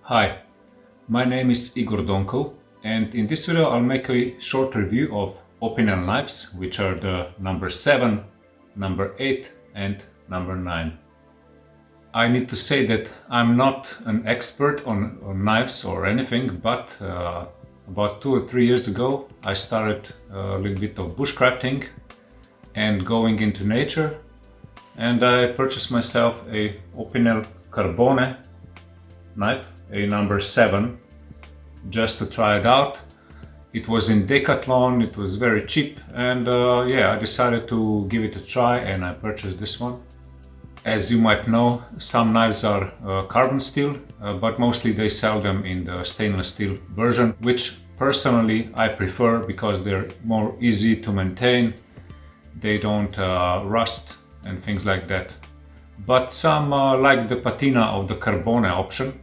Hi, my name is Mr.Donkov, and in this video I'll make a short review of Opinel knives, which are the number 7, number 8 and number 9. I need to say that I'm not an expert on knives or anything, but about 2 or 3 years ago I started a little bit of bushcrafting and going into nature, and I purchased myself a Opinel Carbone knife, a number 7, just to try it out. It was in Decathlon, it was very cheap, and I decided to give it a try and I purchased this one. As you might know, some knives are carbon steel, but mostly they sell them in the stainless steel version, which personally I prefer because they're more easy to maintain, they don't rust and things like that. But some like the patina of the Carbone option.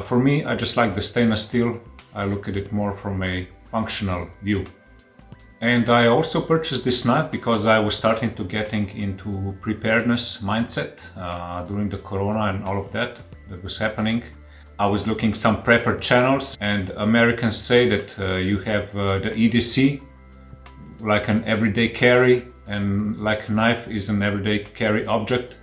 For me, I just like the stainless steel. I look at it more from a functional view. And I also purchased this knife because I was starting to getting into preparedness mindset during the corona and all of that was happening. I was looking some prepper channels, and Americans say that you have the EDC, like an everyday carry, and like a knife is an everyday carry object.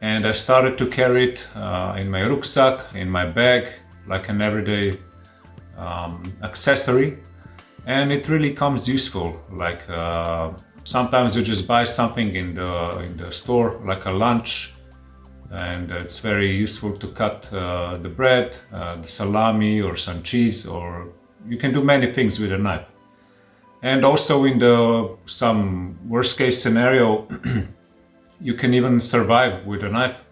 And I started to carry it in my rucksack, in my bag, like an everyday accessory. And it really comes useful. Like sometimes you just buy something in the store, like a lunch, and it's very useful to cut the bread, the salami, or some cheese, or you can do many things with a knife. And also in some worst case scenario, you can even survive with a knife.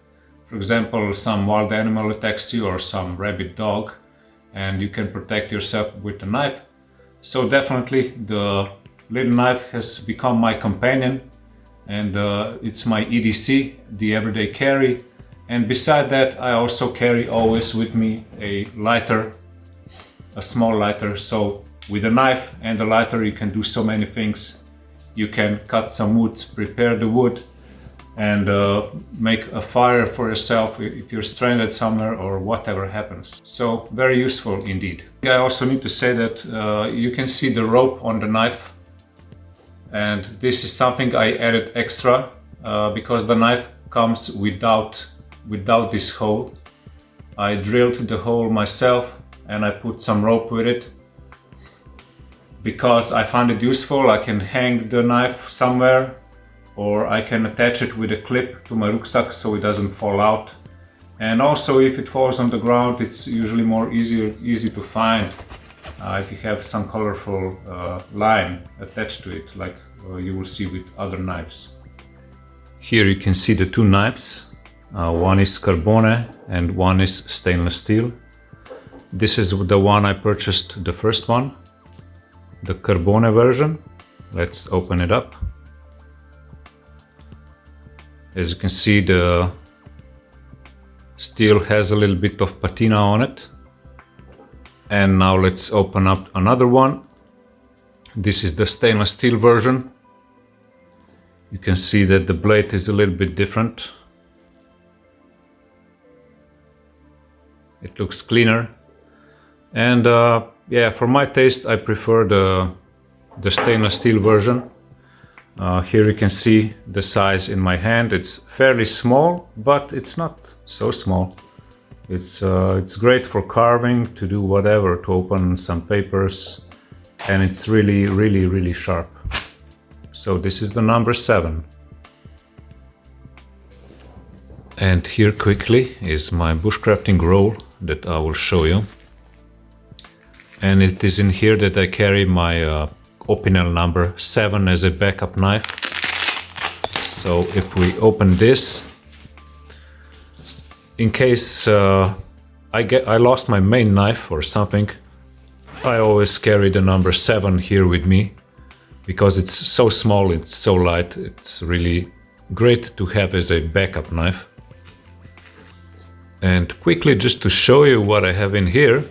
For example, some wild animal attacks you or some rabid dog, and you can protect yourself with a knife. So definitely the little knife has become my companion, and it's my EDC, the everyday carry. And beside that, I also carry always with me a lighter, a small lighter. So with a knife and a lighter you can do so many things. You can cut some woods, prepare the wood, and make a fire for yourself if you're stranded somewhere or whatever happens. So very useful indeed. I also need to say that you can see the rope on the knife, and this is something I added extra because the knife comes without this hole. I drilled the hole myself and I put some rope with it because I find it useful. I can hang the knife somewhere, or I can attach it with a clip to my rucksack so it doesn't fall out. And also if it falls on the ground, it's usually more easy to find if you have some colorful line attached to it, like you will see with other knives. Here you can see the two knives. One is Carbone and one is stainless steel. This is the one I purchased, the first one, the Carbone version. Let's open it up. As you can see, the steel has a little bit of patina on it. And now let's open up another one. This is the stainless steel version. You can see that the blade is a little bit different. It looks cleaner. And for my taste, I prefer the stainless steel version. Here you can see the size in my hand. It's fairly small, but it's not so small. It's great for carving, to do whatever, to open some papers, and it's really sharp. So this is the number 7. And here quickly is my bushcrafting roll that I will show you. And it is in here that I carry my Opinel number 7 as a backup knife. So if we open this, in case I lost my main knife or something, I always carry the number 7 here with me because it's so small, it's so light, it's really great to have as a backup knife. And quickly, just to show you what I have in here.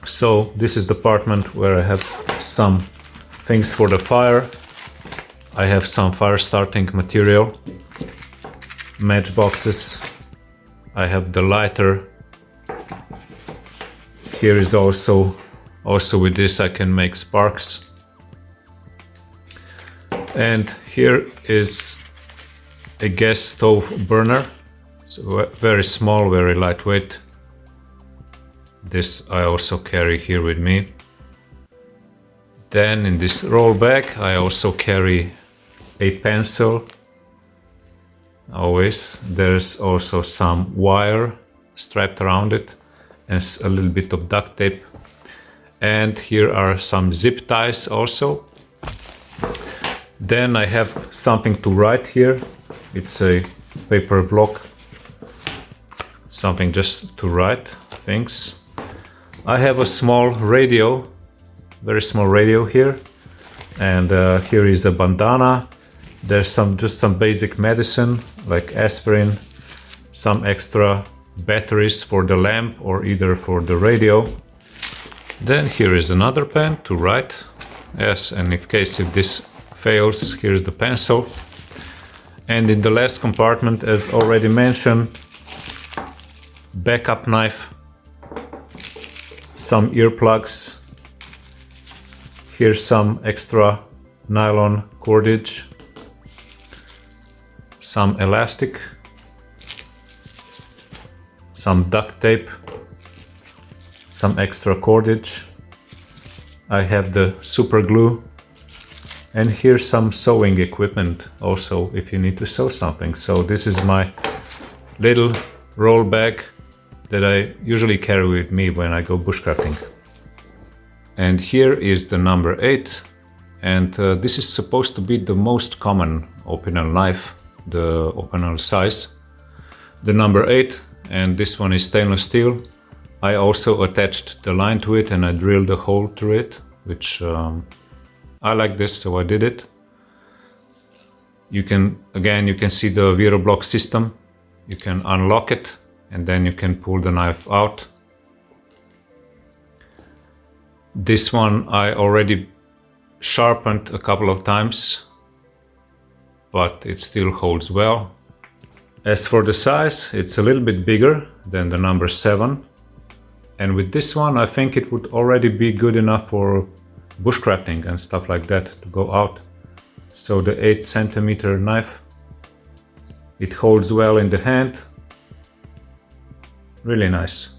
So this is the compartment where I have some things for the fire. I have some fire starting material, matchboxes, I have the lighter here is also with this I can make sparks. And here is a gas stove burner. So very small, very lightweight. This I also carry here with me. Then in this roll bag I also carry a pencil. Always. There's also some wire strapped around it and a little bit of duct tape. And here are some zip ties also. Then I have something to write here. It's a paper block. Something just to write things. I have a small radio, very small radio here. And here is a bandana. There's just some basic medicine like aspirin, some extra batteries for the lamp or either for the radio. Then here is another pen to write. Yes, and in case if this fails, here's the pencil. And in the last compartment, as already mentioned, backup knife, some earplugs. Here's some extra nylon cordage, some elastic, some duct tape, some extra cordage. I have the super glue, and here's some sewing equipment also if you need to sew something. So this is my little roll bag that I usually carry with me when I go bushcrafting. And here is the number 8, and this is supposed to be the most common Opinel knife, the Opinel size, the number 8, and this one is stainless steel. I also attached the line to it and I drilled a hole through it, which I like this, so I did it. You can see the Vero block system. You can unlock it and then you can pull the knife out. This one I already sharpened a couple of times, but it still holds well. As for the size, it's a little bit bigger than the number 7. And with this one, I think it would already be good enough for bushcrafting and stuff like that to go out. So the 8 centimeter knife, it holds well in the hand. Really nice.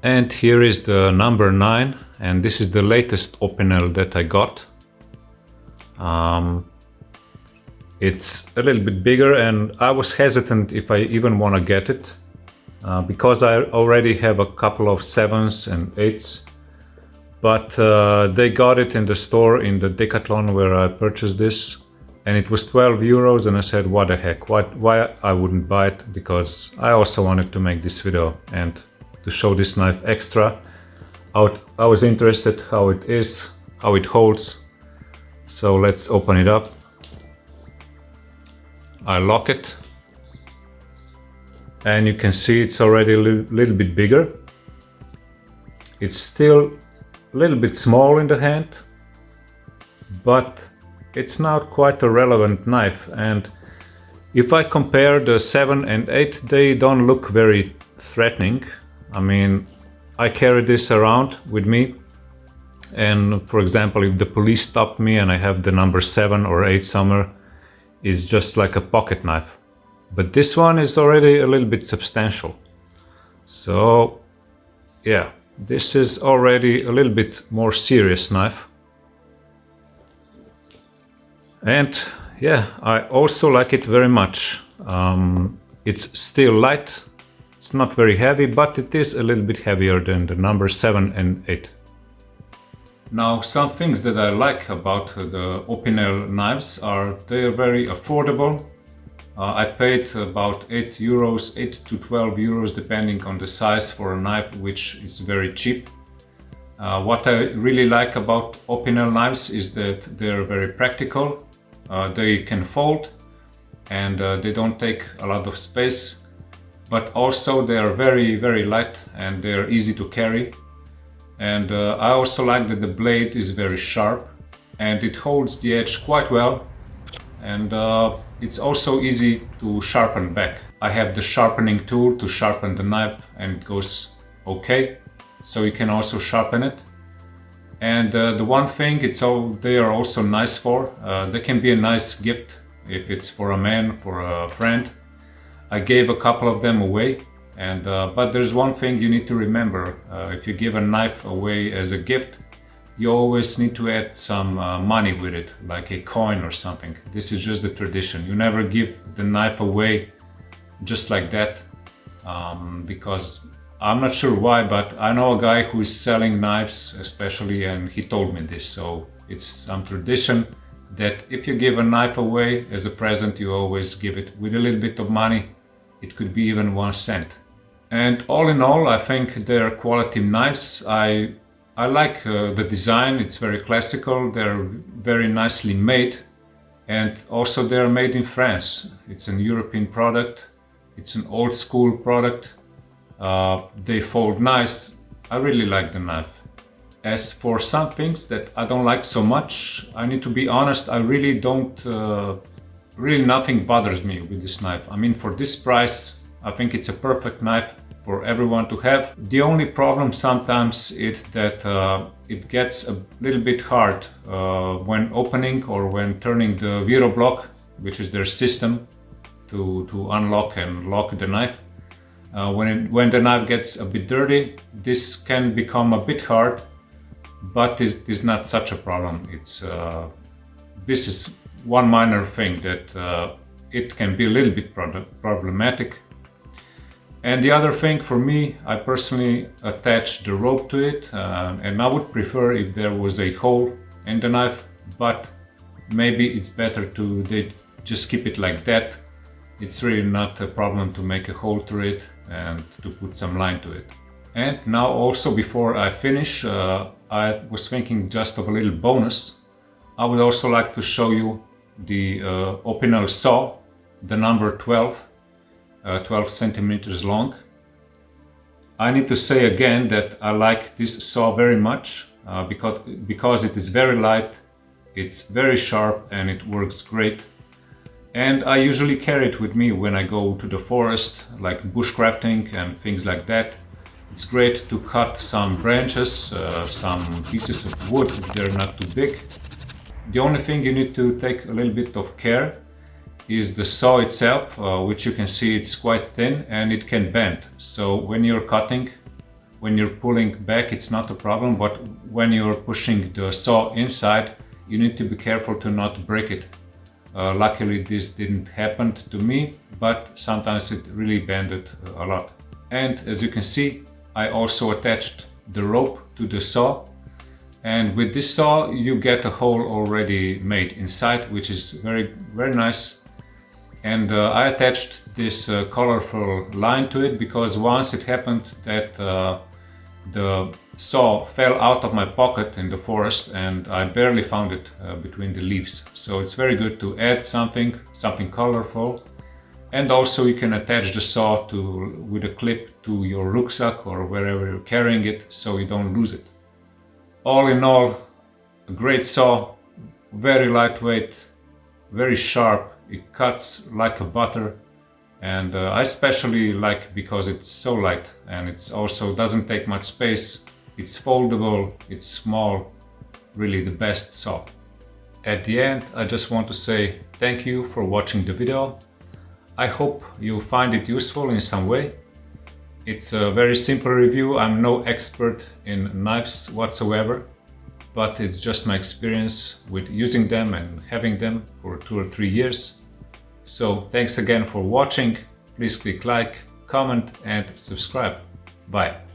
And here is the number 9, and this is the latest Opinel that I got. It's a little bit bigger, and I was hesitant if I even want to get it because I already have a couple of 7s and 8s. But they got it in the store in the Decathlon where I purchased this, and it was 12 euros, and I said, what the heck, why I wouldn't buy it, because I also wanted to make this video and to show this knife extra. I was interested how it is, how it holds. So let's open it up. I lock it, and you can see it's already a little bit bigger. It's still a little bit small in the hand, but it's now quite a relevant knife. And if I compare the 7 and 8, they don't look very threatening. I mean, I carry this around with me, and for example, if the police stop me and I have the number 7 or 8 somewhere, it's just like a pocket knife. But this one is already a little bit substantial. So yeah, this is already a little bit more serious knife. And yeah, I also like it very much. It's still light, it's not very heavy, but it is a little bit heavier than the number 7 and 8. Now, some things that I like about the Opinel knives are they're very affordable. I paid about 8 to 12 euros depending on the size for a knife, which is very cheap. What I really like about Opinel knives is that they're very practical. They can fold, and they don't take a lot of space, but also they are very, very light and they're easy to carry. And I also like that the blade is very sharp and it holds the edge quite well, and it's also easy to sharpen back. I have the sharpening tool to sharpen the knife and it goes okay. so you can also sharpen it. And the one thing they are also nice for, they can be a nice gift if it's for a man, for a friend. I gave a couple of them away, and but there's one thing you need to remember. If you give a knife away as a gift, you always need to add some money with it, like a coin or something. This is just the tradition. You never give the knife away just like that, because I'm not sure why, but I know a guy who is selling knives especially, and he told me this. So it's some tradition that if you give a knife away as a present, you always give it with a little bit of money. It could be even 1 cent. And all in all, I think they're quality knives. I like the design. It's very classical. They're very nicely made, and also they're made in France. It's an European product. It's an old school product. They fold nice. I really like the knife. As for some things that I don't like so much, I need to be honest, I really don't, really nothing bothers me with this knife. I mean, for this price, I think it's a perfect knife for everyone to have. The only problem sometimes is that it gets a little bit hard when opening or when turning the Viro block, which is their system to unlock and lock the knife. When the knife gets a bit dirty, this can become a bit hard, but it's not such a problem. This is one minor thing that it can be a little bit problematic. And the other thing for me, I personally attach the rope to it, and I would prefer if there was a hole in the knife, but maybe it's better to just keep it like that. It's really not a problem to make a hole through it and to put some line to it. And now also, before I finish, I was thinking just of a little bonus. I would also like to show you the Opinel Saw, the number 12, 12 centimeters long. I need to say again that I like this saw very much because it is very light, it's very sharp, and it works great. And I usually carry it with me when I go to the forest, like bushcrafting and things like that. It's great to cut some branches, some pieces of wood if they're not too big. The only thing you need to take a little bit of care is the saw itself, which you can see it's quite thin and it can bend. So when you're cutting, when you're pulling back, it's not a problem, but when you're pushing the saw inside, you need to be careful to not break it. Luckily this didn't happen to me, but sometimes it really bended a lot. And as you can see, I also attached the rope to the saw, and with this saw you get a hole already made inside, which is very nice. And I attached this colorful line to it because once it happened that the saw fell out of my pocket in the forest and I barely found it between the leaves. So it's very good to add something colorful. And also you can attach the saw with a clip to your rucksack or wherever you're carrying it, so you don't lose it. All in all, a great saw, very lightweight, very sharp. It cuts like a butter, and I especially like because it's so light and it's also doesn't take much space. It's foldable, it's small, really the best saw. At the end, I just want to say thank you for watching the video. I hope you find it useful in some way. It's a very simple review. I'm no expert in knives whatsoever, but it's just my experience with using them and having them for 2 or 3 years. So thanks again for watching. Please click like, comment and subscribe. Bye.